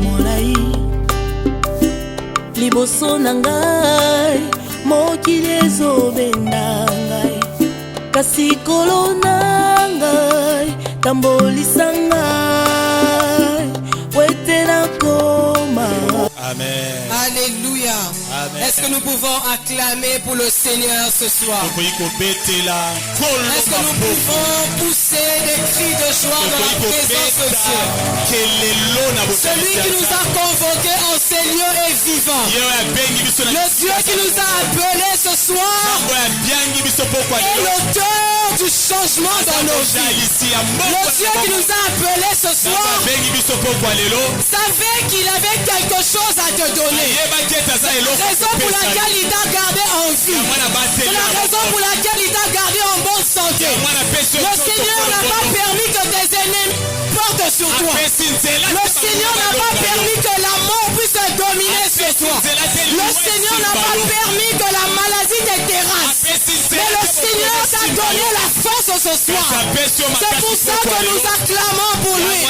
molai liboso na ngai mokili ezobenda ngai kasi kolo na ngai tambolisa ngai wete nakoma. Amen. Alléluia. Amen. Est-ce que nous pouvons acclamer pour le Seigneur ce soir? Est-ce que nous pouvons pousser des cris de joie dans la présence de Dieu? Celui qui nous a convoqués en ces lieux est vivant. Le Dieu qui nous a appelés ce soir est l'auteur du changement dans nos vies. Le Dieu qui nous a appelés ce soir savait qu'il avait quelque chose à te donner. Raison pour laquelle il t'a gardé en vie. C'est la raison pour laquelle il t'a gardé en bonne santé. Le Seigneur n'a pas permis que tes ennemis portent sur toi. Le Seigneur n'a pas permis que la mort puisse dominer sur toi. Le Seigneur n'a pas permis que la maladie te terrasse. Mais le Seigneur t'a donné la force ce soir. C'est pour ça que nous acclamons pour lui.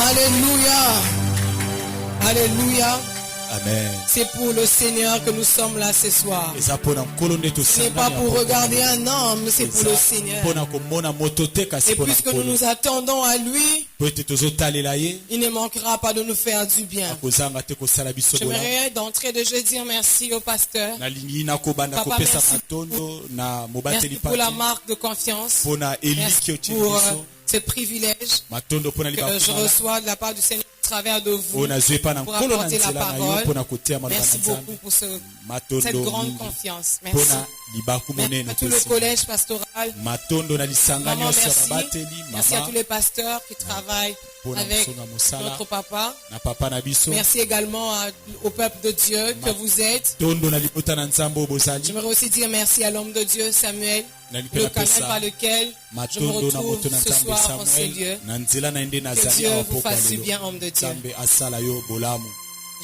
Alléluia. Alléluia. Amen. C'est pour le Seigneur que nous sommes là ce soir. Ce n'est pas pour regarder un homme, c'est pour le Seigneur. Et puisque nous nous attendons à lui, il ne manquera pas de nous faire du bien. J'aimerais d'entrée de jeu dire merci au pasteur. Papa, merci pour la marque de confiance. Merci pour ce privilège que je reçois de la part du Seigneur à travers de vous pour apporter la parole. Merci beaucoup pour cette grande confiance. Merci. Merci à tout le collège pastoral. Maman, merci. Merci à tous les pasteurs qui travaillent avec notre papa. Merci également au peuple de Dieu que vous êtes. J'aimerais aussi dire merci à l'homme de Dieu Samuel, le canal par lequel je me retrouve ce soir en ces lieux. Que Dieu vous fasse du bien, homme de Dieu.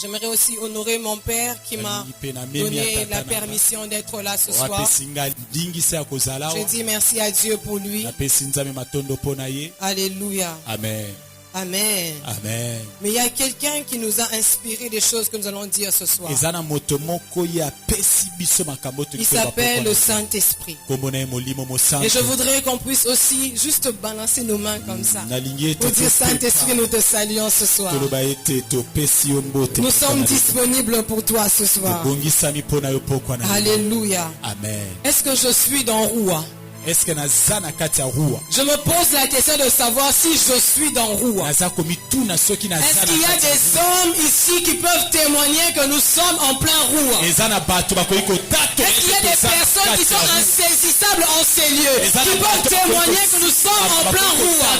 J'aimerais aussi honorer mon père qui m'a donné la permission d'être là ce soir. Je dis merci à Dieu pour lui. Alléluia. Amen. Amen. Amen. Mais il y a quelqu'un qui nous a inspiré des choses que nous allons dire ce soir. Il s'appelle le Saint-Esprit. Et je voudrais qu'on puisse aussi juste balancer nos mains comme ça. Pour dire Saint-Esprit, nous te saluons ce soir. Nous sommes disponibles pour toi ce soir. Alléluia. Amen. Est-ce que je suis dans Roua? Je me pose la question de savoir si je suis dans Roua. Est-ce qu'il y a des hommes ici qui peuvent témoigner que nous sommes en plein Roua? Est-ce qu'il y a des personnes qui sont insaisissables en ces lieux, qui peuvent témoigner que nous sommes en plein Roua?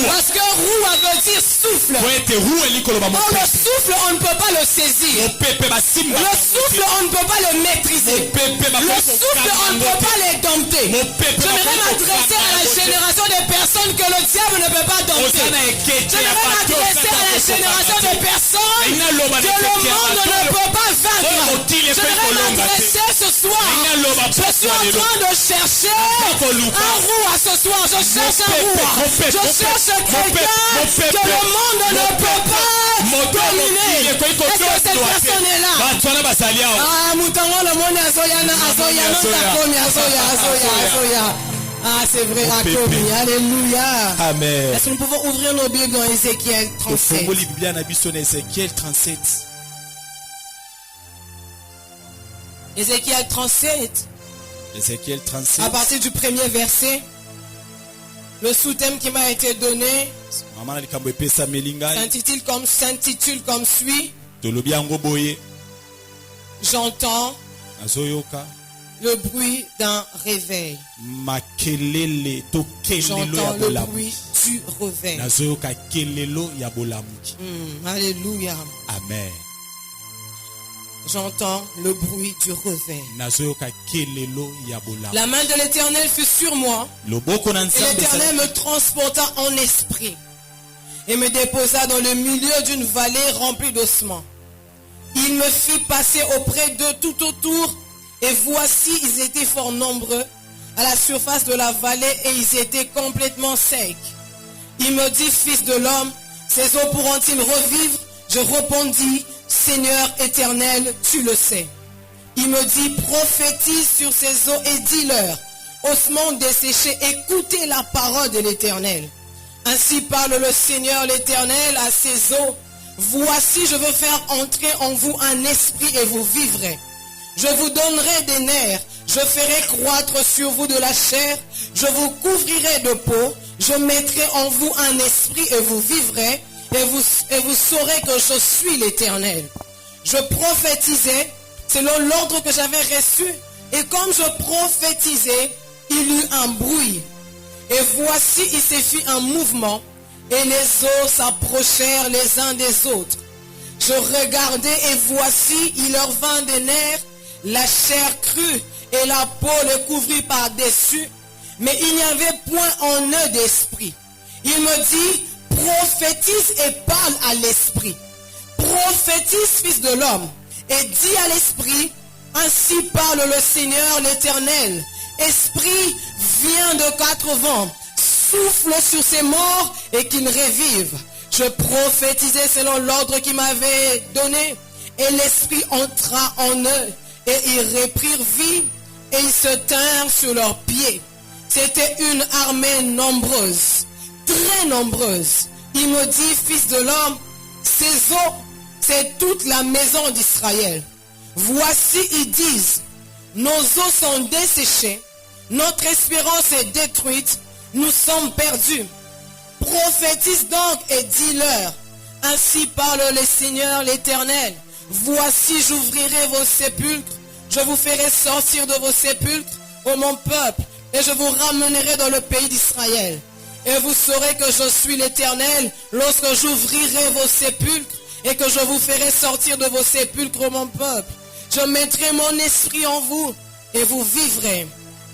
Parce que Roua veut dire souffle. Or le souffle, on ne peut pas le saisir. Le souffle, on ne peut pas le maîtriser. Le souffle, on ne peut pas les dompter. J'aimerais m'adresser à la génération de personnes que le diable ne peut pas dompter. J'aimerais m'adresser à la génération de personnes que le monde ne peut pas vaincre. J'aimerais m'adresser ce soir. Je suis en train de chercher un roi ce soir. Je cherche un roi. Je cherche quelqu'un que le monde ne peut pas dominer. Est-ce que cette personne est là? Ah, Moutango, le monde est Azoyana, Azoyana, Azoya. Ah, c'est vrai, Akomi. Alléluia. Amen. Est-ce que nous pouvons ouvrir nos Bibles dans Ézéchiel 37? Ézéchiel 37. À partir du premier verset, le sous-thème qui m'a été donné s'intitule comme suit. J'entends le bruit d'un réveil. makelele to kelelo ya J'entends le bolamu bruit du réveil. nazoyoka kelelo ya bolamu. Alléluia. Amen. J'entends le bruit du réveil. nazoyoka kelelo ya bolamu. La main de l'Éternel fut sur moi. loboko na Et nzambe l'Éternel me transporta en esprit et me déposa dans le milieu d'une vallée remplie d'ossements. Il me fit passer auprès d'eux tout autour, et voici, ils étaient fort nombreux à la surface de la vallée, et ils étaient complètement secs. Il me dit, fils de l'homme, ces eaux pourront-ils revivre? Je répondis, Seigneur éternel, tu le sais. Il me dit, prophétise sur ces eaux et dis-leur, ossements desséchés, écoutez la parole de l'Éternel. Ainsi parle le Seigneur l'Éternel à ces eaux. Voici, je veux faire entrer en vous un esprit et vous vivrez. Je vous donnerai des nerfs, je ferai croître sur vous de la chair, je vous couvrirai de peau, je mettrai en vous un esprit et vous vivrez, et vous saurez que je suis l'Éternel. Je prophétisais selon l'ordre que j'avais reçu, et comme je prophétisais, il y eut un bruit. Et voici, il s'est fait un mouvement, et les eaux s'approchèrent les uns des autres. Je regardais, et voici, il leur vint des nerfs, la chair crue, et la peau les couvrit par-dessus, mais il n'y avait point en eux d'esprit. Il me dit, prophétise et parle à l'esprit. Prophétise, fils de l'homme, et dis à l'esprit, ainsi parle le Seigneur l'Éternel. Esprit, viens de 4 vents, souffle sur ces morts et qu'ils revivent. Je prophétisais selon l'ordre qu'il m'avait donné, et l'esprit entra en eux, et ils reprirent vie, et ils se tinrent sur leurs pieds. C'était une armée nombreuse, très nombreuse. Il me dit, fils de l'homme, ces eaux, c'est toute la maison d'Israël. Voici, ils disent, nos eaux sont desséchées, notre espérance est détruite, nous sommes perdus. Prophétise donc et dis-leur, ainsi parle le Seigneur l'Éternel. Voici, j'ouvrirai vos sépulcres, je vous ferai sortir de vos sépulcres, ô mon peuple, et je vous ramènerai dans le pays d'Israël. Et vous saurez que je suis l'Éternel lorsque j'ouvrirai vos sépulcres et que je vous ferai sortir de vos sépulcres, ô mon peuple. Je mettrai mon esprit en vous et vous vivrez.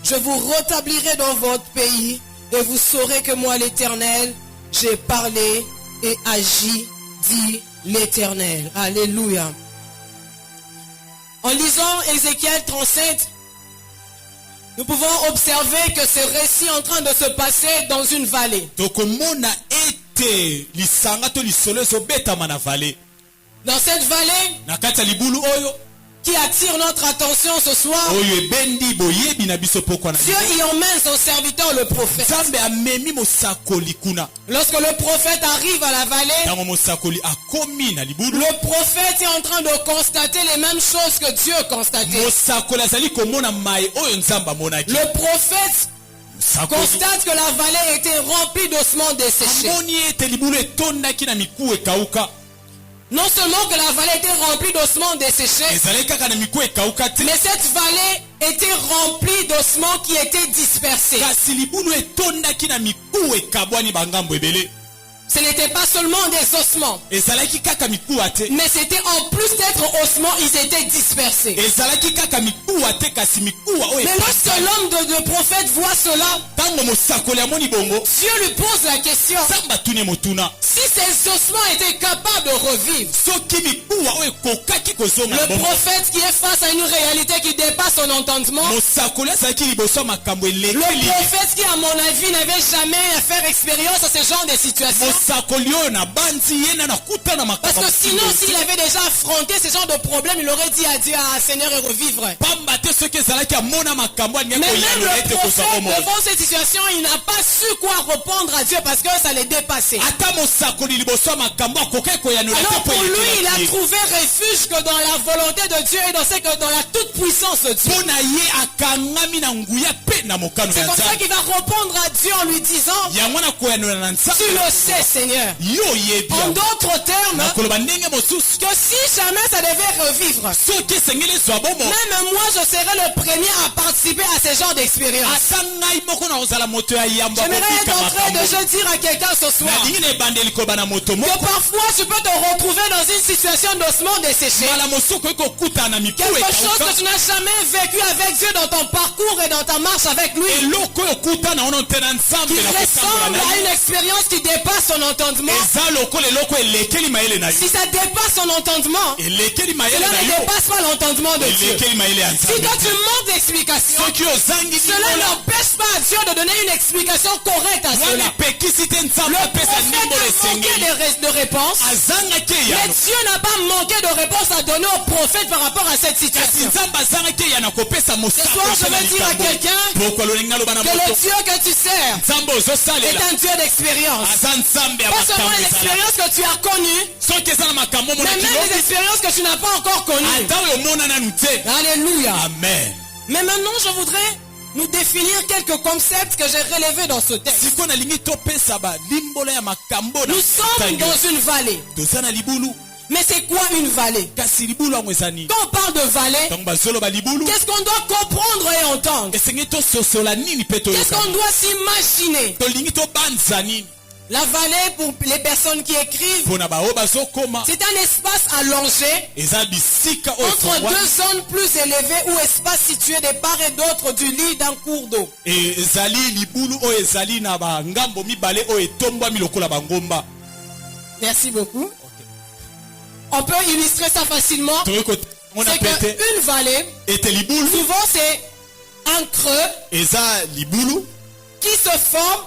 Je vous rétablirai dans votre pays et vous saurez que moi l'Éternel, j'ai parlé et agi, dit l'Éternel. Alléluia. En lisant Ézéchiel 37, nous pouvons observer que ce récit est en train de se passer dans une vallée. Dans cette vallée qui attire notre attention ce soir, Dieu y emmène son serviteur le prophète. Lorsque le prophète arrive à la vallée, le prophète est en train de constater les mêmes choses que Dieu constatait. Le prophète constate que la vallée était remplie d'ossements desséchés. Non seulement que la vallée était remplie d'ossements desséchés, mais cette vallée était remplie d'ossements qui étaient dispersés. Ce n'était pas seulement des ossements, mais c'était en plus d'être ossements, ils étaient dispersés. Mais lorsque l'homme de prophète voit cela, Dieu lui pose la question, si ces ossements étaient capables de revivre, le prophète qui est face à une réalité qui dépasse son entendement, le prophète qui à mon avis n'avait jamais à faire expérience à ce genre de situation, parce que sinon s'il avait déjà affronté ce genre de problème, il aurait dit à Dieu, ah Seigneur, et revivre. Mais même le prophète devant cette situation, il n'a pas su quoi répondre à Dieu parce que ça les dépassait. Alors pour lui, il a trouvé refuge que dans la volonté de Dieu et dans la toute puissance de Dieu. C'est comme ça qu'il va répondre à Dieu en lui disant, tu le sais Seigneur. En d'autres termes, que si jamais ça devait revivre, même moi je serais le premier à participer à ce genre d'expérience. J'aimerais être en train de dire à quelqu'un ce soir que parfois tu peux te retrouver dans une situation d'ossement desséché. Quelque chose que tu n'as jamais vécu avec Dieu dans ton parcours et dans ta marche avec lui, qui ressemble à une expérience qui dépasse son entendement. Si ça dépasse son entendement, cela ne dépasse pas l'entendement de Dieu. Si toi tu manques d'explication, cela n'empêche pas à Dieu de donner une explication correcte à cela. Le prophète a manqué de réponse, mais Dieu n'a pas manqué de réponse à donner au prophète par rapport à cette situation. Ce soir je veux dire à quelqu'un que le Dieu que tu sers est un Dieu d'expérience. Pas seulement l'expérience que tu as connue, mais même les expériences que tu n'as pas encore connues. Alléluia. Amen. Mais maintenant je voudrais nous définir quelques concepts que j'ai relevés dans ce texte. Nous sommes dans une vallée. Mais c'est quoi une vallée? Quand on parle de vallée, qu'est-ce qu'on doit comprendre et entendre? Qu'est-ce qu'on doit s'imaginer? La vallée, pour les personnes qui écrivent, c'est un espace allongé entre deux zones plus élevées ou espaces situés de part et d'autre du lit d'un cours d'eau. Merci beaucoup. On peut illustrer ça facilement. C'est qu'une vallée, souvent c'est un creux qui se forme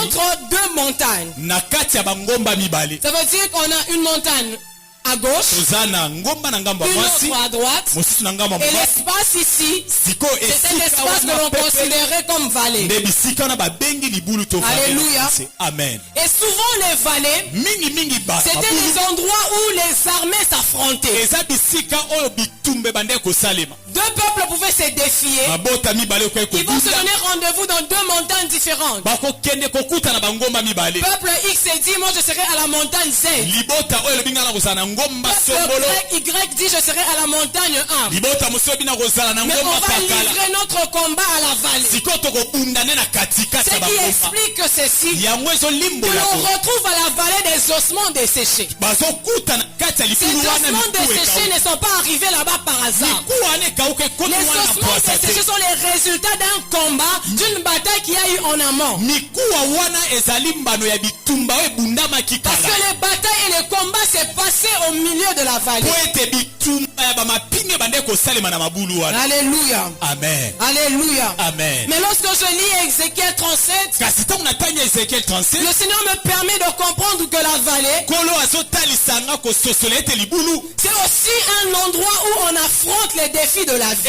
entre deux montagnes. Ça veut dire qu'on a une montagne à gauche, une autre à droite, et l'espace ici, c'est un espace que l'on considérait comme vallée. Alléluia. Amen. Et souvent les vallées, c'était les endroits où les armées s'affrontaient. Deux peuples pouvaient se défier. Ils vont se donner rendez-vous dans deux montagnes différentes. Peuple X dit, moi je serai à la montagne Z. Peuple Y dit, je serai à la montagne 1. Mais on va livrer notre combat à la vallée. Ce qui explique que ceci, que l'on retrouve à la vallée des ossements desséchés. Ces ossements desséchés ne sont pas arrivés là-bas par hasard. Les ossements desséchés sont les résultats d'un combat, d'une bataille qui a eu en amont. Parce que les batailles et les combats s'est passé au milieu de la vallée. Alléluia. Amen. Alléluia. Amen. Mais lorsque je lis Ézéchiel 37, le Seigneur me permet de comprendre que la vallée, c'est aussi un endroit où on affronte les défis de la vie.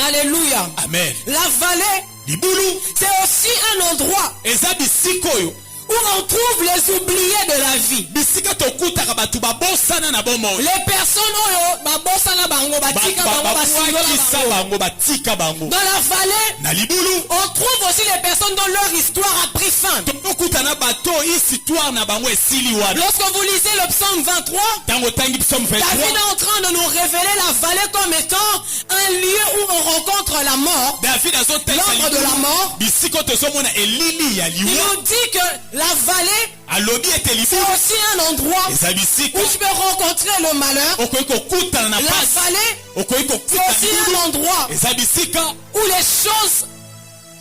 Alléluia. Amen. La vallée, c'est aussi un endroit où on trouve les oubliés de la vie. Les personnes dans la vallée, on trouve aussi les personnes dont leur histoire a pris fin. Lorsque vous lisez le psaume 23, David est en train de nous révéler la vallée comme étant un lieu où on rencontre la mort, l'ombre de la mort. Il nous dit que la vallée, c'est aussi un endroit où tu peux rencontrer le malheur. La vallée, c'est aussi un endroit où les choses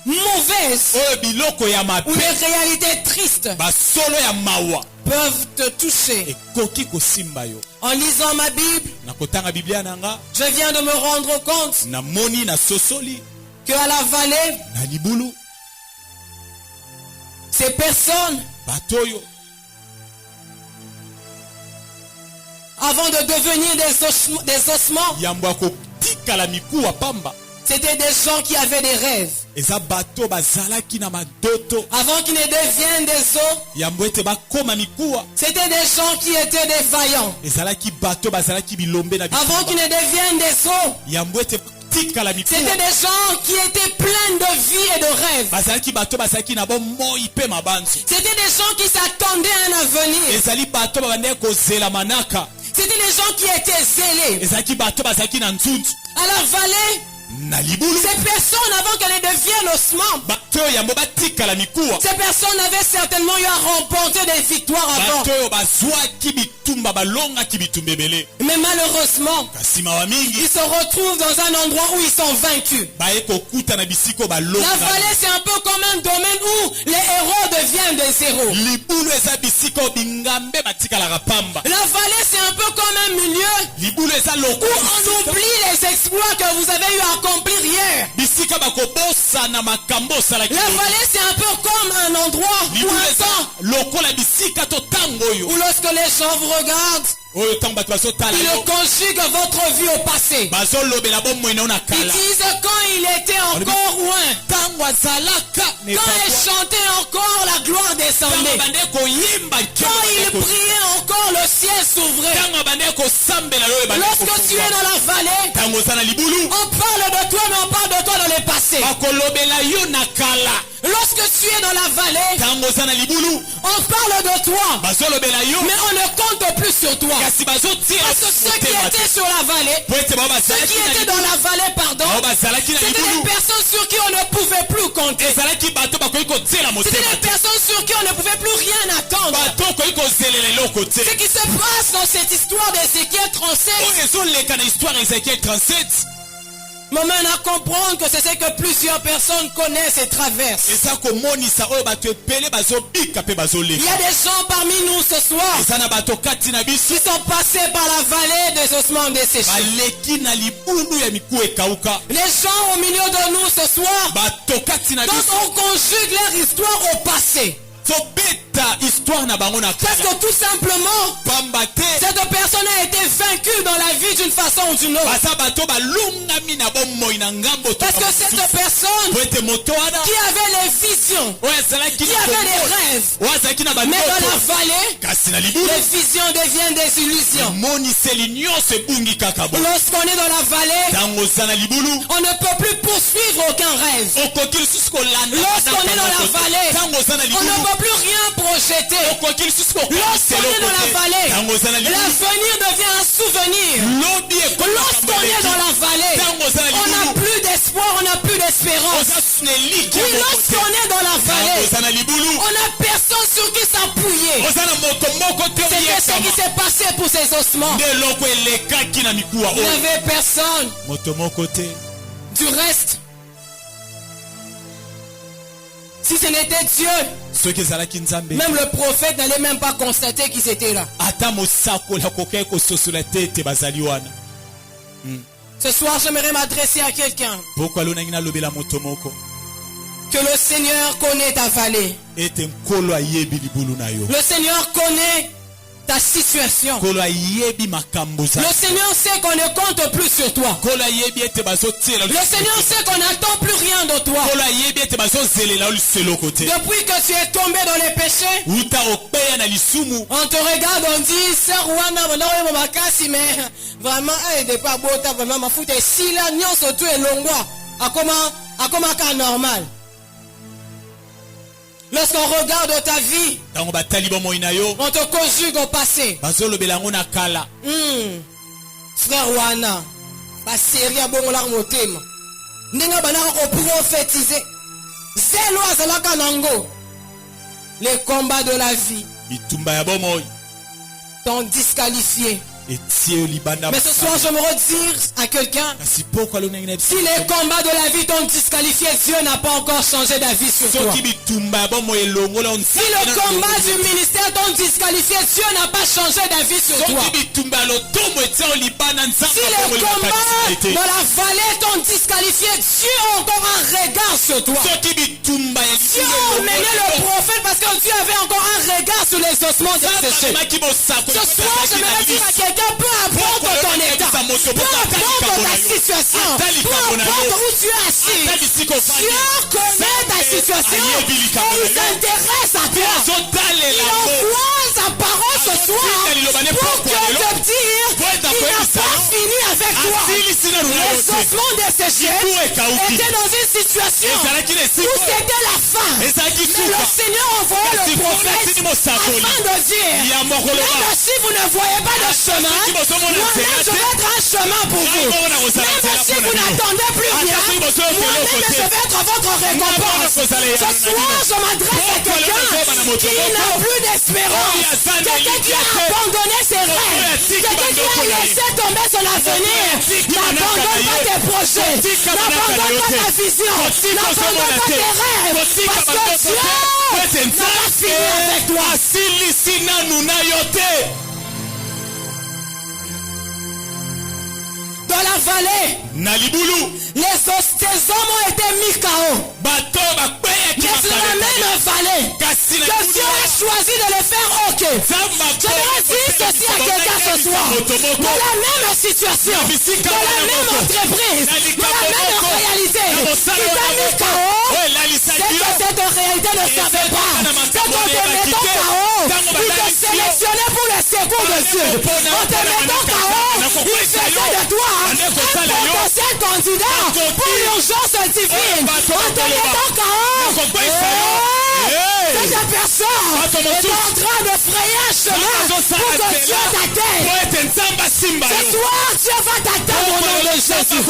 mauvaises ou les réalités tristes peuvent te toucher. En lisant ma Bible, je viens de me rendre compte que à la vallée, ces personnes, avant de devenir des ossements, c'était des gens qui avaient des rêves. Avant qu'ils ne deviennent des os, c'était des gens qui étaient des vaillants. Avant qu'ils ne deviennent des os, C'était des gens qui étaient pleins de vie et de rêves. C'était des gens qui s'attendaient à un avenir. C'était des gens qui étaient zélés. À la vallée, ces personnes, avant qu'elles deviennent ossements, ces personnes avaient certainement eu à remporter des victoires avant. Mais malheureusement, ils se retrouvent dans un endroit où ils sont vaincus. La vallée, c'est un peu comme un domaine où les héros deviennent des héros. La vallée, c'est un peu comme un milieu où on oublie les exploits que vous avez eu à accomplir hier. La vallée, c'est un peu comme un endroit où où lorsque les gens vous regardent, ils conjuguent votre vie au passé. Ils disent quand il était encore loin, quand il chantait encore, la gloire descendait. Quand il priait encore, le ciel s'ouvrait. Lorsque tu es dans la vallée, on parle de toi, mais on parle de toi dans le passé. Lorsque tu es dans la vallée, on parle de toi, mais on ne compte plus sur toi. Parce que ceux qui étaient sur la vallée, ceux qui étaient dans la vallée, pardon, c'était des personnes sur qui on ne pouvait plus compter. C'était des personnes sur qui on ne pouvait plus rien attendre. Ce qui se passe dans cette histoire d'Ézéchiel 37, m'amène à comprendre que c'est ce que plusieurs personnes connaissent et traversent. Il y a des gens parmi nous ce soir qui sont passés par la vallée des ossements desséchés. Les gens au milieu de nous ce soir, quand on conjugue leur histoire au passé, parce que tout simplement, cette personne a été vaincue dans la vie d'une façon ou d'une autre. Parce que cette personne qui avait les visions, qui avait les rêves, mais dans la vallée, les visions deviennent des illusions. Lorsqu'on est dans la vallée, on ne peut plus poursuivre aucun rêve. Lorsqu'on est dans la vallée, on ne peut plus rien projeter. Lorsqu'on est dans la vallée, l'avenir devient un souvenir. Lorsqu'on est dans la vallée, on n'a plus d'espoir, on n'a plus d'espérance. Oui, lorsqu'on est dans la vallée, on n'a personne sur qui s'appuyer. C'est ce qui s'est passé pour ces ossements. Il n'y avait personne. Du reste, si ce n'était Dieu, même le prophète n'allait même pas constater qu'ils étaient là. Ce soir, j'aimerais m'adresser à quelqu'un. Que le Seigneur connaît ta vallée. Le Seigneur connaît ta situation. Le Seigneur sait qu'on ne compte plus sur toi. Le Seigneur sait qu'on n'attend plus rien de toi. Depuis que tu es tombé dans les péchés, on te regarde, on dit, sœur Wana, mais vraiment, elle n'est pas beau, vraiment, ma foute est si là, nyon surtout est longwa. À comment cas normal. Lorsqu'on regarde ta vie, on te conjugue au passé. Frère Wana, les combats de la vie t'ont disqualifié. Mais ce soir, je me redire à quelqu'un, si les combats de la vie t'ont disqualifié, Dieu n'a pas encore changé d'avis sur toi. Si le combat du ministère t'ont disqualifié, Dieu n'a pas changé d'avis sur toi. Si les combats dans la vallée t'ont disqualifié, Dieu a encore un regard sur toi. Dieu a emmené le prophète parce que Dieu avait encore un regard sur les ossements desséchés. Ce soir, je me dire à quelqu'un, peu importe ton état, peu importe ta situation, peu importe où tu es assis, Dieu connaît ta situation et il s'intéresse à toi. Il envoie sa parole ce soir pour te dire qu'il n'a pas fini avec toi. Les ossements desséchés étaient dans une situation où c'était la fin. Mais le Seigneur envoyait le prophète afin de dire, même si vous ne voyez pas de chemin, moi-même je vais être un chemin pour vous. Même si vous n'attendez plus rien, moi-même je vais être votre récompense. Ce soir, je m'adresse à quelqu'un qui n'a plus d'espérance, quelqu'un qui a abandonné ses rêves, quelqu'un qui a laissé tomber son avenir. N'abandonne pas tes projets, n'abandonne pas ta vision, n'abandonne pas tes rêves, parce que Dieu n'a pas fini avec toi. Dans la vallée, tes hommes ont été mis KO. Mais c'est la même vallée que Dieu a choisi de les faire OK. J'aimerais dire ceci à quelqu'un ce soir. Dans la même situation, dans la même entreprise, dans la même réalité, qui t'a mis KO, c'est que cette réalité ne savait pas. C'est qu'en te mettant KO, il te sélectionnait pour le secours de Dieu. En te mettant KO, il faisait de toi un potentiel candidat pour l'urgence divine. En te mettant KO, cette personne est en train de frayer un chemin pour que Dieu t'atteigne. Ce soir, Dieu va t'atteindre au nom de Jésus.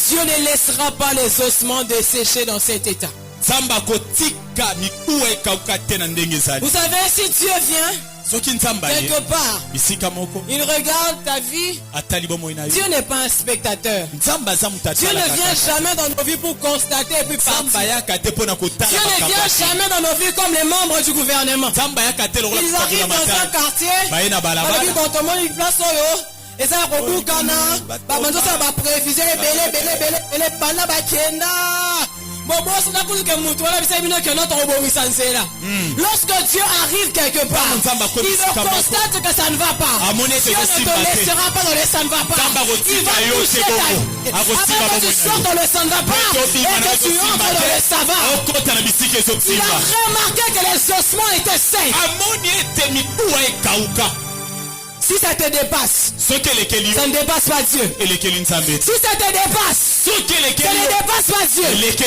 Dieu ne laissera pas les ossements desséchés dans cet état. Vous savez, si Dieu vient quelque part, il regarde ta vie. Dieu n'est pas un spectateur. Dieu ne vient jamais dans nos vies pour constater et puis partir. Dieu ne vient jamais dans nos vies comme les membres du gouvernement. Ils arrivent dans un quartier, tout le monde il place et ça rebukana, babanzo ça va préviser belé bana bakenda. Lorsque Dieu arrive quelque part, il constate que ça ne va pas. Dieu ne te laissera pas dans le ça ne va pas. Il va toucher ta vie. Avant que tu sortes dans le ça ne va pas et que tu entres dans le ça va. Il a remarqué que les ossements étaient secs. Si ça te dépasse, ça ne dépasse pas Dieu. Si ça te dépasse, ça ne dépasse pas Dieu. Si tu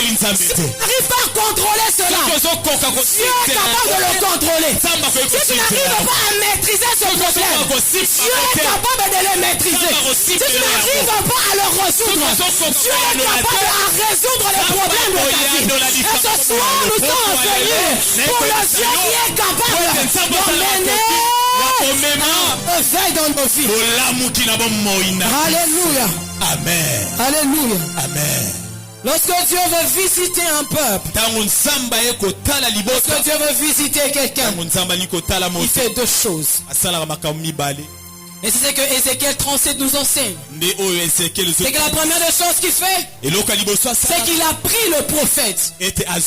n'arrives pas à contrôler cela, Dieu est capable de le contrôler. Si tu n'arrives pas à maîtriser ce problème, Dieu est capable de le maîtriser. Si tu n'arrives pas à le résoudre, Dieu est capable de résoudre les problèmes de ta vie. Et ce soir, nous sommes venus pour le Dieu qui est capable d'emmener veille dans nos vies. Alléluia. Amen. Alléluia. Amen. Lorsque Dieu veut visiter un peuple, lorsque Dieu veut visiter quelqu'un, il fait deux choses. Et c'est ce que Ézéchiel 37 nous enseigne. C'est que la première des choses qu'il fait, c'est qu'il a pris le prophète. Il a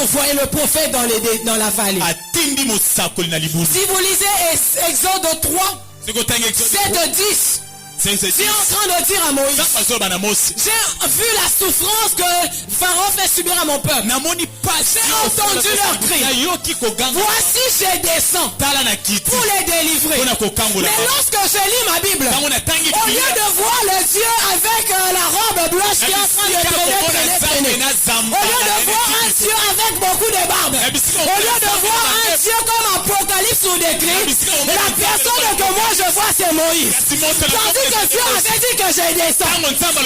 envoyé le prophète dans la vallée. Si vous lisez Exode 3, 7-10, Dieu est en train de dire à Moïse, j'ai vu la souffrance que Pharaon fait subir à mon peuple. J'ai entendu leur cri. Voici, je descends pour les délivrer. Mais lorsque je lis ma Bible, au lieu de voir le Dieu avec la robe blanche qui est en train de traîner, au lieu de voir un Dieu avec beaucoup de barbe, au lieu de voir un Dieu comme Apocalypse nous décrit, la personne que moi je vois c'est Moïse. Tandis que Dieu avait dit que je descends.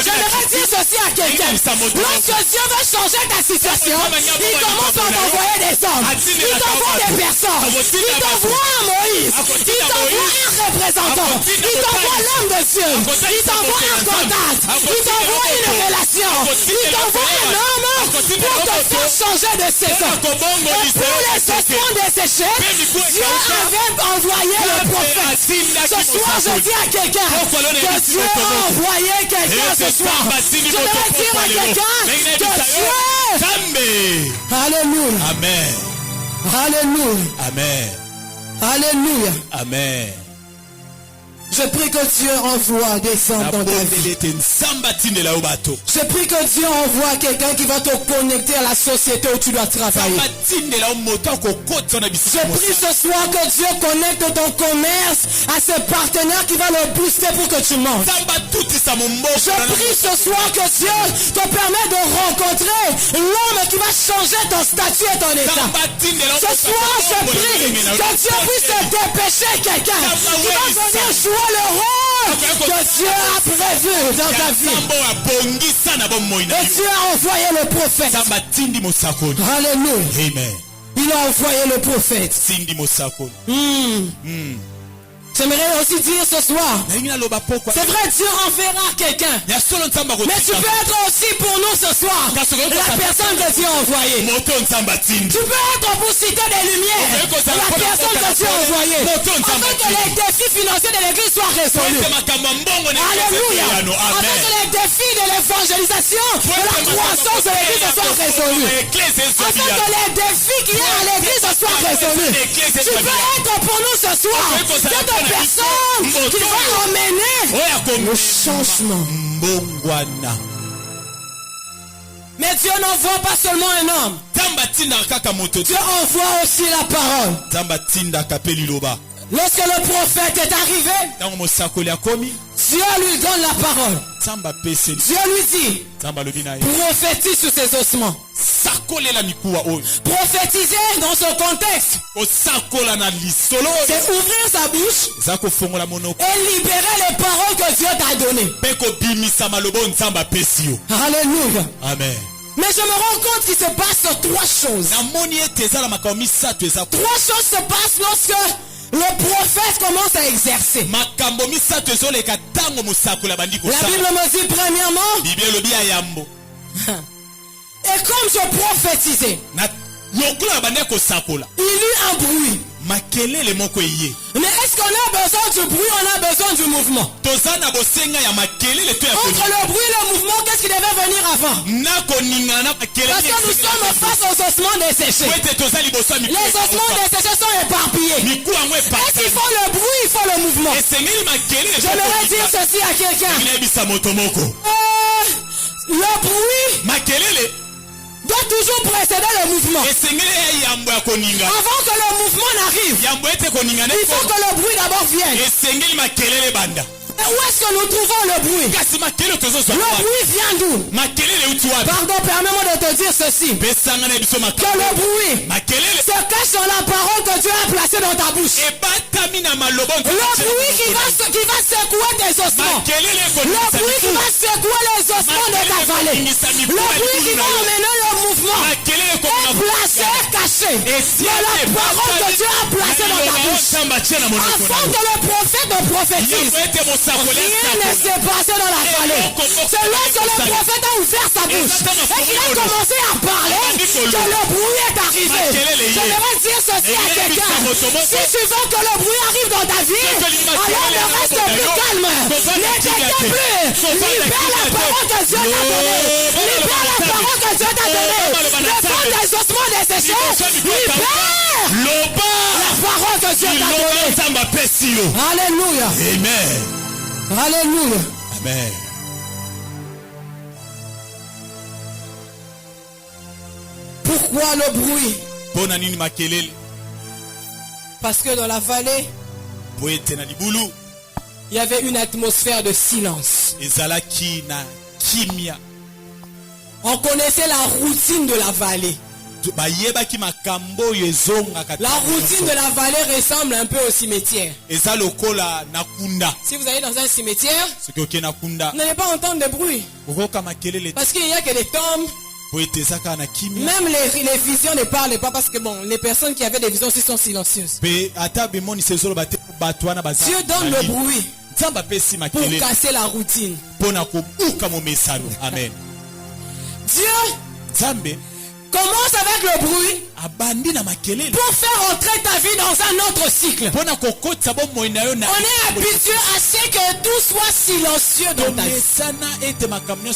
J'aimerais dire ceci à quelqu'un. Lorsque Dieu veut changer ta situation, il commence par t'envoyer des hommes. Il t'envoie des personnes. Il t'envoie un Moïse. Il t'envoie un représentant. Il t'envoie l'homme de Dieu. Il t'envoie un contact. Il t'envoie une relation. Il t'envoie un homme pour te faire changer de saison. Et pour les ossements desséchés, Dieu avait envoyé le prophète. Ce soir, je dis à quelqu'un que Dieu a envoyé quelqu'un ce soir. Je vais dire à quelqu'un que Dieu... Alléluia. Amen. Alléluia. Amen. Alléluia. Amen. Je prie que Dieu envoie des hommes dans ta vie. Je prie que Dieu envoie quelqu'un qui va te connecter à la société où tu dois travailler. Je prie ce soir que Dieu connecte ton commerce à ce partenaire qui va le booster pour que tu manges. Je prie ce soir que Dieu te permet de rencontrer l'homme qui va changer ton statut et ton état. Ce soir, je prie que Dieu puisse te dépêcher quelqu'un qui va venir jouer le rôle que Dieu a prévu dans ta vie. Et Dieu a envoyé le prophète. Alléluia. Amen. Il a envoyé le prophète. J'aimerais aussi dire ce soir, c'est vrai, Dieu enverra quelqu'un. Mais tu peux être aussi pour nous ce soir la personne que Dieu a envoyée. Tu peux être pour citer des lumières la personne que Dieu a envoyée. Afin que les défis financiers de l'église soient résolus. Alléluia. Afin que les défis de l'évangélisation, de la croissance de l'église soient résolus. Afin que les défis qu'il y a à l'église soient résolus. Tu peux être pour nous ce soir cette personne qui va emmener le changement. Mais Dieu n'envoie pas seulement un homme. Dieu envoie aussi la parole. Lorsque le prophète est arrivé, Dieu lui donne la parole. Dieu lui dit, prophétise sur ses ossements. Prophétiser dans son contexte, c'est ouvrir sa bouche et libérer les paroles que Dieu t'a données. Alléluia. Amen. Mais je me rends compte qu'il se passe trois choses. Trois choses se passent lorsque le prophète commence à exercer. La Bible me dit premièrement, et comme je prophétisais, il y eut un bruit. Mais est-ce qu'on a besoin du bruit, on a besoin du mouvement? Entre le bruit et le mouvement, qu'est-ce qui devait venir avant? Parce que nous sommes face aux ossements desséchés. Les ossements desséchés sont éparpillés. Est-ce qu'il faut le bruit, il faut le mouvement? J'aimerais dire ceci à quelqu'un. Le bruit doit toujours précéder le mouvement. Avant que le mouvement n'arrive, il faut que le bruit d'abord vienne. Et où est-ce que nous trouvons le bruit? Le bruit vient d'où? Pardon, permets-moi de te dire ceci. Que le bruit se cache dans la parole que Dieu a placée dans ta bouche. Le bruit qui va secouer tes ossements. Le bruit qui va secouer les ossements de ta vallée. Le bruit qui va emmener le mouvement est placé, caché dans la parole que Dieu a placée dans ta bouche. Avant que le prophète ne prophétise, rien ne s'est passé dans la vallée. C'est lorsque le prophète a ouvert sa bouche et qu'il a commencé à parler que le bruit est arrivé. J'aimerais dire ceci à quelqu'un. Si tu veux que le bruit arrive dans ta vie, alors ne reste plus calme. Ne t'inquiète plus. Libère la parole que Dieu t'a donnée. Libère la parole que Dieu t'a donnée. Défends des ossements desséchés. Libère la parole que Dieu t'a donnée. Alléluia. Amen. Alléluia. Amen. Pourquoi le bruit? Parce que dans la vallée, il y avait une atmosphère de silence. On connaissait la routine de la vallée. La routine de la vallée ressemble un peu au cimetière. Si vous allez dans un cimetière, vous n'allez pas entendre de bruit. Parce qu'il n'y a que des tombes. Même les visions ne parlent pas parce que bon, les personnes qui avaient des visions aussi sont silencieuses. Dieu donne le bruit pour casser la routine. Amen. Dieu commence avec le bruit pour faire entrer ta vie dans un autre cycle. On est habitué à ce que tout soit silencieux dans ta vie.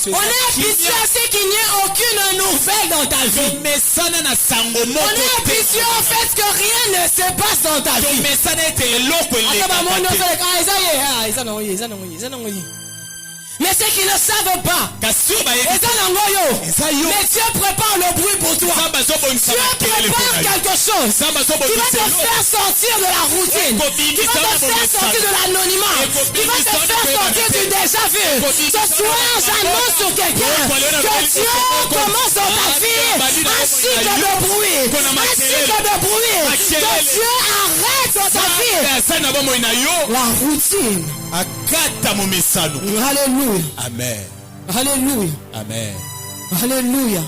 On est habitué à ce qu'il n'y ait aucune nouvelle dans ta vie. habitué au fait que rien ne se passe dans ta vie. Mais ceux qui ne savent pas, mais Dieu prépare le bruit pour toi. Dieu prépare quelque chose qui va te faire sortir de la routine, qui va te faire sortir de l'anonymat, qui va te faire sortir du déjà vu. Ce soir, j'annonce sur quelqu'un que Dieu commence dans ta vie un cycle de bruit, que Dieu arrête dans ta vie la routine. Alléluia. Amen. Alléluia. Amen. Alléluia.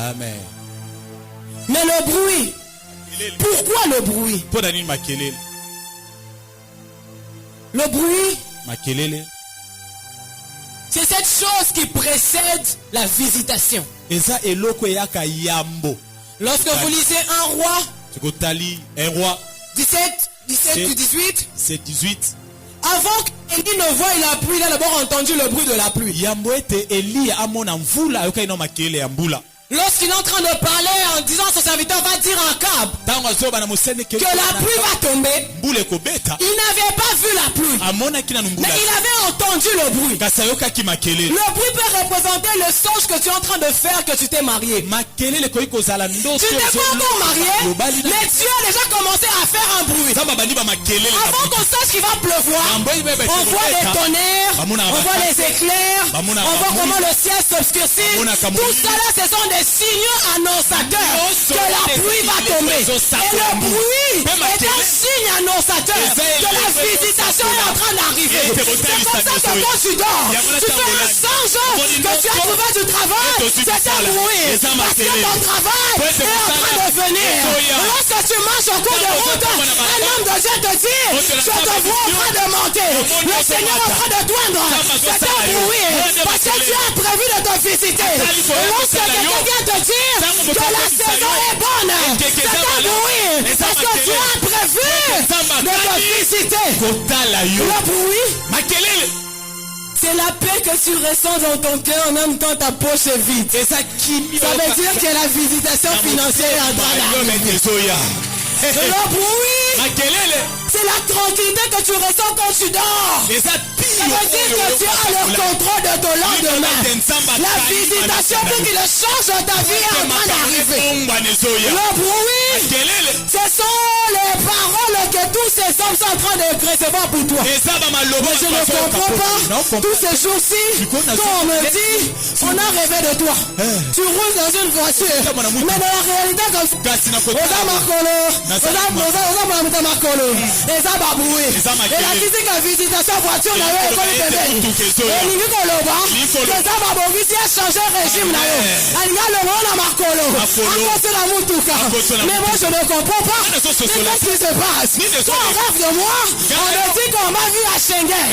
Amen. Mais le bruit, pourquoi le bruit? Le bruit, c'est cette chose qui précède la visitation. Lorsque vous lisez un roi 17 ou 18, c'est 18. Avant qu'Élie ne voie la pluie, il a d'abord entendu le bruit de la pluie. Lorsqu'il est en train de parler en disant à son serviteur, va dire à Akab que la pluie va tomber, il n'avait pas vu la pluie, mais il avait entendu le bruit. Le bruit peut représenter le songe que tu es en train de faire, que tu t'es marié. Tu n'es pas encore marié, mais Dieu a déjà commencé à faire un bruit. Avant qu'on sache qu'il va pleuvoir, on voit les tonnerres, on voit les éclairs, on voit comment le ciel s'obscurcit. Tout cela, ce sont des signaux annonçateurs que la pluie va tomber. Et le bruit est un signe annonçateur que la visitation est en train d'arriver. C'est comme ça que quand tu dors, tu fais un songe que tu as trouvé du travail. C'est un bruit. Parce que ton travail est en train de venir. Lorsque tu marches au cours de route, un homme de Dieu te dit, je te vois en train de monter. Le Seigneur est en train de toindre. C'est un bruit. Parce que Dieu a prévu de te visiter. Lorsque quelqu'un vient te dire que la saison est bonne, c'est un bruit. Parce que Dieu a prévu de te visiter. Le bruit, c'est la paix que tu ressens dans ton cœur en même temps ta poche est vide. Ça veut dire que la visitation financière est en train d'arriver. Le bruit, c'est la tranquillité que tu ressens quand tu dors. Ça veut dire que tu as le contrôle de ton lendemain. La visitation pour qu'il change ta vie est en train d'arriver. Le bruit, ce sont les paroles que tous ces hommes sont en train de recevoir pour toi. Mais je ne comprends pas. Tous ces jours-ci, quand on me dit, on a rêvé de toi. Tu roules dans une voiture. Mais dans la réalité, comme ça, la visitation voiture na yo ekoli pembeni elingi koloba eza babongisi achange régime na yo alingi alongo na makolo akosela mutuka. Mais moi je ne comprends pas. Qu'est-ce qui se passe? Quand on rêve de moi, on me dit qu'on m'a vu à Schengen,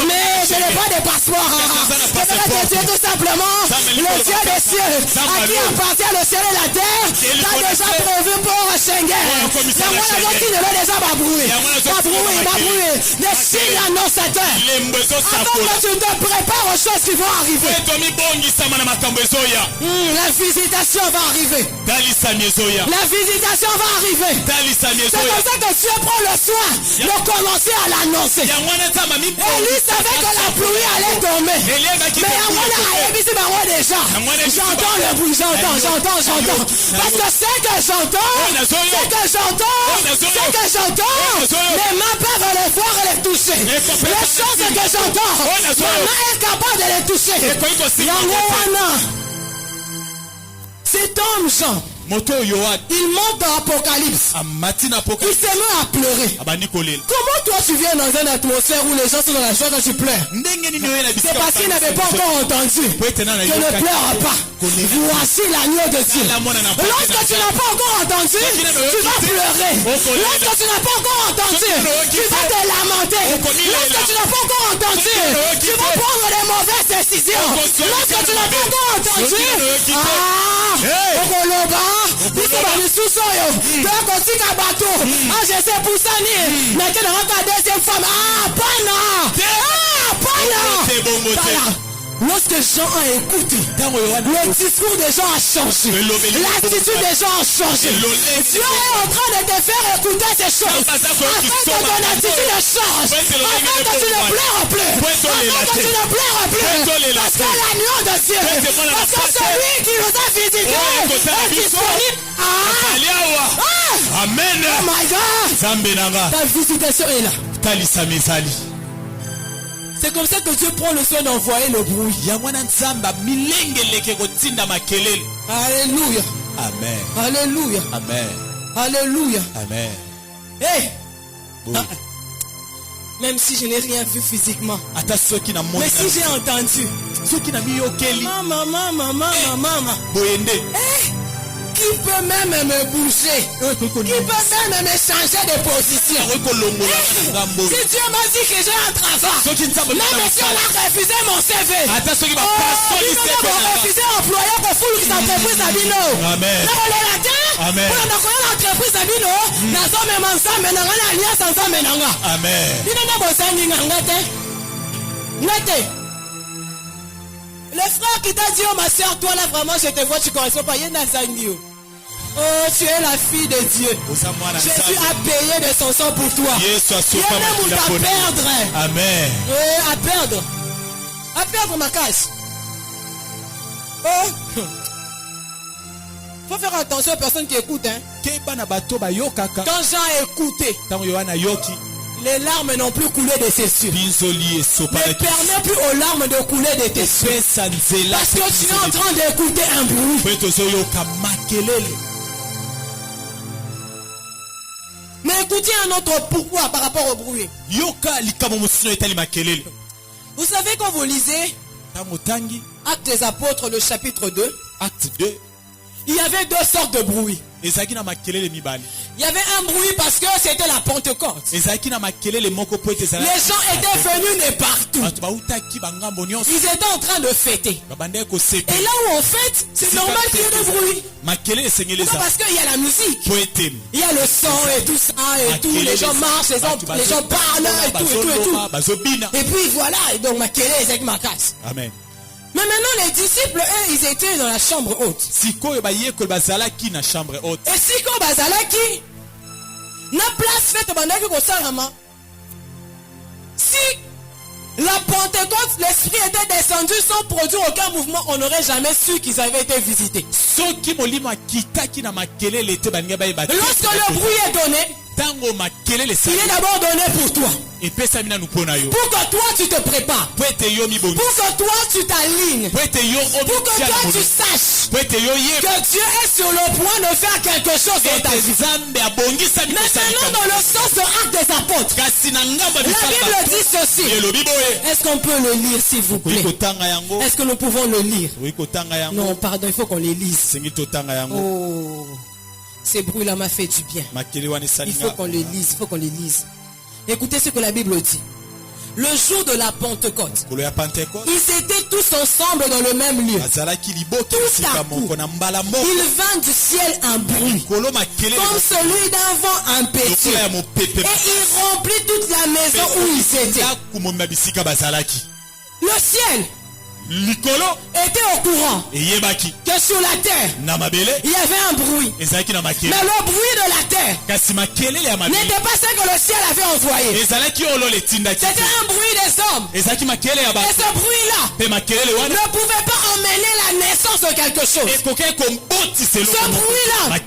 mais je n'ai pas de passeport. Peut-être que Dieu tout simplement le Dieu des cieux à qui appartient le ciel et la terre t'as déjà prévu pour Schengen. Déjà babroué, des signes annonçateurs avant que tu te prépares aux choses qui vont arriver. La visitation va arriver. La visitation va arriver. C'est comme ça que Dieu prend le soin de commencer à l'annoncer. Et lui savait que la pluie allait tomber. Mais déjà, j'entends le bruit, j'entends. Parce que c'est que j'entends, mes mains peuvent les voir et les toucher. Les choses que j'entends, ma main est capable de les toucher. Cet homme Jean, il monte dans Apocalypse. Il se met à pleurer. Comment toi tu viens dans une atmosphère où les gens sont dans la joie quand tu pleures? C'est parce qu'il n'avait pas encore entendu que ne pleure pas. Voici l'agneau de Dieu. Lorsque tu n'as pas encore entendu, tu vas pleurer. Lorsque tu n'as pas encore entendu, tu vas te lamenter. Lorsque tu n'as pas encore entendu, tu vas prendre les mauvaises décisions. Lorsque tu n'as pas encore entendu, biso balisusu oyo tokotika bato je sais pour ça ni mais que dans la deuxième femme pana Lorsque Jean a écouté, le discours des gens a changé. L'attitude des gens a changé. Dieu est en train de te faire écouter ces choses. Afin que ton attitude change. Afin que tu ne pleures plus. Afin que tu ne pleures plus. Parce que l'agneau de Dieu, parce que celui qui nous a visités est disponible. Amen. Oh my God. Ta visitation est là. C'est comme ça que Dieu prend le soin d'envoyer le bruit. Alléluia. Amen. Alléluia. Amen. Alléluia. Amen. Hey. Oui. Même si je n'ai rien vu physiquement. Mais si j'ai entendu. Maman. Qui peut même me bouger? Qui peut même me changer de position? Si Dieu m'a dit que j'ai un travail, même si on a refusé mon CV, on a refusé employé pour fouler l'entreprise à Bino. Amen. Amen. L'entreprise à Bino, Amen. Le frère qui t'a dit, oh ma soeur, toi là vraiment je te vois, tu ne corresponds pas. Oh, tu es la fille de Dieu. Jésus a payé de son sang pour toi. Il est même à perdre. Amen. À perdre ma casse. Oh. Faut faire attention aux personnes qui écoutent. Hein. Quand Jean a écouté, les larmes n'ont plus coulé de ses yeux. Ne permets plus aux larmes de couler de tes yeux. Parce que tu es en train d'écouter un bruit. Mais écoutez un autre pourquoi par rapport au bruit. Vous savez quand vous lisez Actes des Apôtres, le chapitre 2. Acte 2. Il y avait deux sortes de bruit. Il y avait un bruit parce que c'était la Pentecôte. Les gens étaient venus de partout. Ils étaient en train de fêter. Et là où on fête, c'est normal qu'il y ait du bruit. Pourquoi? Parce qu'il y a la musique. Il y a le son et tout ça et tout. Les gens marchent, les gens parlent et tout. Et puis voilà, et donc Makele est avec ma casse. Amen. Mais maintenant les disciples, eux, ils étaient dans la chambre haute. Et Siko Bazalaki, na place faite bandaki ko salama. Si la Pentecôte, l'esprit était descendu sans produire aucun mouvement, on n'aurait jamais su qu'ils avaient été visités. Lorsque le bruit est donné, il est d'abord donné pour toi. Pour que toi tu te prépares. Pour que toi tu t'alignes. Pour que toi tu saches que Dieu est sur le point de faire quelque chose dans ta vie. Maintenant dans le sens de Actes des Apôtres, la Bible dit ceci. Est-ce qu'on peut le lire s'il vous plaît? Est-ce que nous pouvons le lire? Non, pardon, il faut qu'on les lise. Oh, ces bruits-là m'a fait du bien. Il faut qu'on les lise, Écoutez ce que la Bible dit. Le jour de la Pentecôte, ils étaient tous ensemble dans le même lieu. Tout à coup, il vint du ciel un bruit, comme celui d'un vent impétueux, et il remplit toute la maison où ils étaient. Le ciel était au courant que sur la terre il y avait un bruit. Mais le bruit de la terre n'était pas ce que le ciel avait envoyé. C'était un bruit des hommes. Et ce bruit-là ne pouvait pas emmener la naissance de quelque chose. Ce bruit-là ne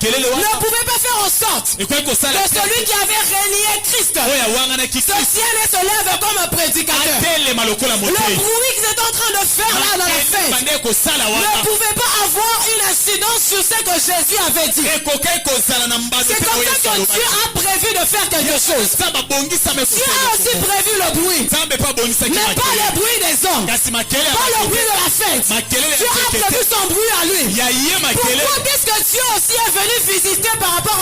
pouvait pas faire en sorte que celui qui avait renié Christ se tienne et se lève comme un prédicateur. Le bruit qu'ils étaient en train de faire là dans la fête ne pouvait pas avoir une incidence sur ce que Jésus avait dit. C'est comme ça que Dieu a prévu de faire quelque chose. Dieu a aussi prévu le bruit, mais pas le bruit des hommes, pas le bruit de la fête. Dieu a prévu son bruit à lui. Pourquoi est-ce que Dieu aussi est venu visiter par rapport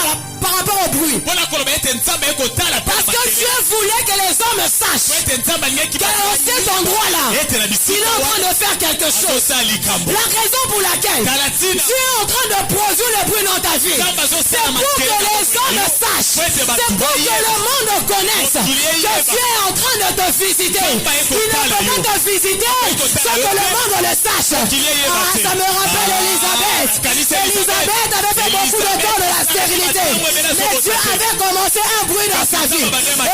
au bruit? Parce que Dieu voulait que les hommes sachent qu'à cet endroit-là, il y en train de faire quelque chose. La raison pour laquelle Dieu est en train de produire le bruit dans ta vie, c'est pour que les hommes sachent, c'est pour que le monde connaisse que Dieu est en train de te visiter. Il ne peut pas te visiter sans que le monde le sache. Ça me rappelle Elisabeth. Elisabeth avait fait beaucoup de temps de la stérilité, mais Dieu avait commencé un bruit dans sa vie.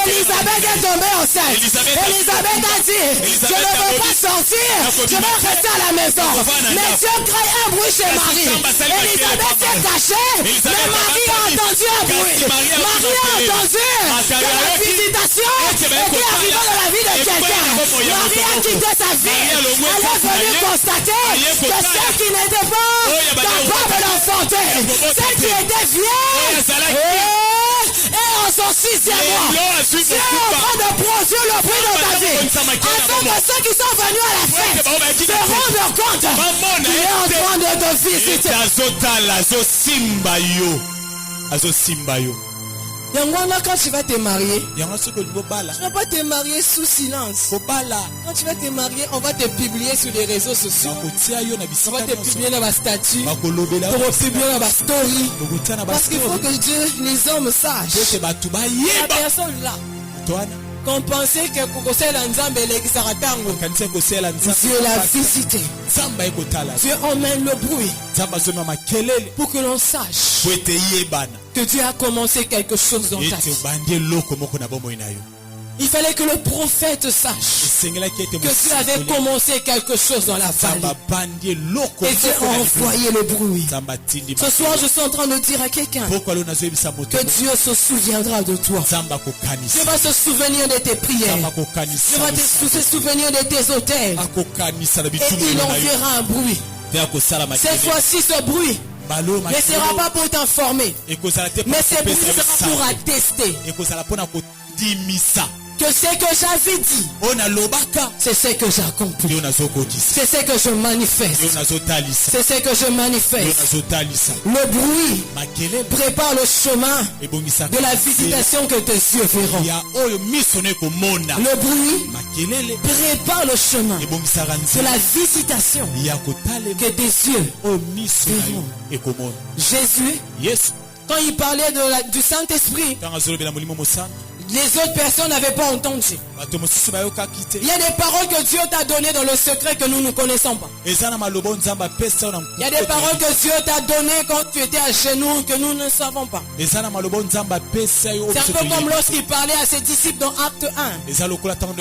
Elisabeth est tombée enceinte. Elisabeth a dit, je ne veux pas sortir, je vais rester à la maison. Mais Dieu crée un bruit chez Marie. Elisabeth s'est cachée, mais Marie a entendu un bruit. Marie a entendu que la visitation était arrivée dans la vie de quelqu'un. Marie a quitté sa vie. Elle est venue constater que celle qui n'était pas capable d'enfanter, celle qui était vieille, et en son 6e mois, Dieu est en train de produire le bruit dans ta vie, afin que ceux qui sont venus à la fête se rendent compte qu'il est en train de te visiter. Quand tu vas te marier, tu ne vas pas te marier sous silence. Quand tu vas te marier, on va te publier sur les réseaux sociaux. On va te publier dans ma statue, on va te publier dans ma story. Parce qu'il faut que Dieu, les hommes sachent. La personne là, qu'on pensait que Dieu l'a visité. Dieu emmène le bruit pour que l'on sache que Dieu a commencé quelque chose dans ta vie. Il fallait que le prophète sache que Dieu avait commencé quelque chose dans la vallée. Et Dieu a envoyé le bruit. Ce soir, je suis en train de dire à quelqu'un que Dieu se souviendra de toi. Dieu va se souvenir de tes prières. Dieu va se souvenir de tes autels. Et il enverra un bruit. Cette fois-ci, ce bruit ne sera pas pour t'informer, mais ce bruit sera pour attester que ce que j'avais dit, c'est ce que j'accomplis, c'est ce que je manifeste, c'est ce que je manifeste. Le bruit prépare le chemin de la visitation que tes yeux verront. Le bruit prépare le chemin de la visitation que tes yeux verront. Jésus, quand il parlait du Saint-Esprit, les autres personnes n'avaient pas entendu. Il y a des paroles que Dieu t'a données dans le secret que nous ne connaissons pas. Il y a des paroles que Dieu t'a données quand tu étais à genoux que nous ne savons pas. C'est un peu comme lorsqu'il parlait à ses disciples dans Acte 1.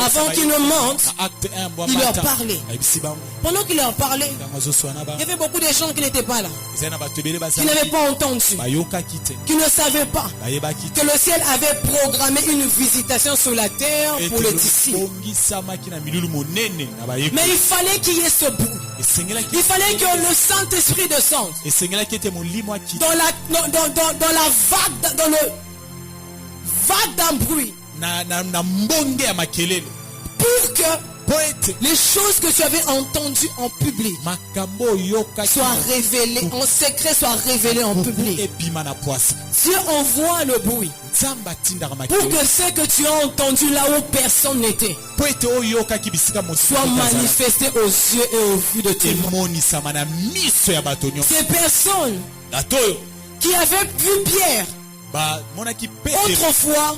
Avant qu'ils ne mentent, il leur parlait. Pendant qu'il leur parlait, il y avait beaucoup de gens qui n'étaient pas là, qui n'avaient pas entendu, qui ne savaient pas que le ciel avait programmé une visitation sur la terre pour les disciples. Mais il fallait qu'il y ait ce bruit. Il fallait que le Saint-Esprit descende dans la vague, dans le vague d'un bruit, pour que les choses que tu avais entendues en public soient révélées, en secret soient révélées en public. Dieu envoie le bruit pour que ce que tu as entendu là où personne n'était soit manifesté aux yeux et aux vues de tout le monde. Ces personnes qui avaient vu Pierre autrefois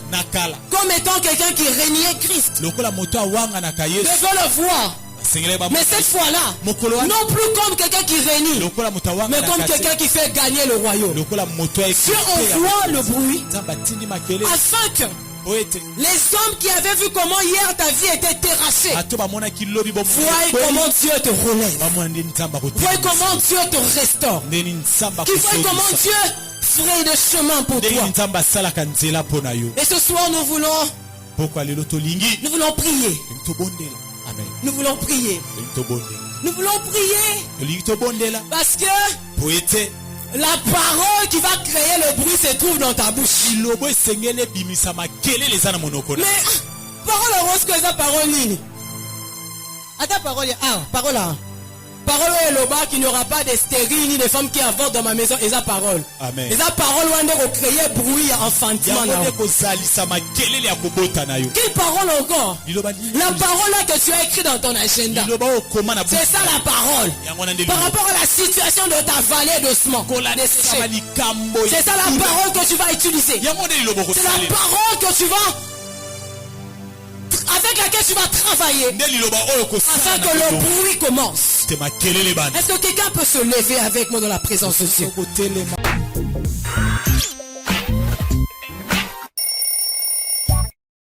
comme étant quelqu'un qui régnait Christ, devaient le voir. Mais cette fois-là, non plus comme quelqu'un qui règne, mais comme quelqu'un qui fait gagner le royaume. Dieu envoie le bruit afin que les hommes qui avaient vu comment hier ta vie était terrassée voient comment Dieu te relève, voient comment Dieu te restaure, qui voient comment Dieu ferait des chemins pour toi. Et ce soir nous voulons prier. Nous voulons prier. Nous voulons prier parce que la parole qui va créer le bruit se trouve dans ta bouche. Mais parole rose que ça parole nini. À ta parole parole là. Parole est le bas qu'il n'y aura pas de stériles ni de femmes qui avortent dans ma maison. Et ça parole. Amen. Et ça parole où on créer bruit enfantement. Quelle parole encore? La parole là que tu as écrite dans ton agenda. C'est ça la parole. Par rapport à la situation de ta vallée d'ossement. C'est ça la parole que tu vas utiliser. C'est la parole que tu vas, avec laquelle tu vas travailler afin que le bruit commence. Est-ce que quelqu'un peut se lever avec moi dans la présence de Dieu?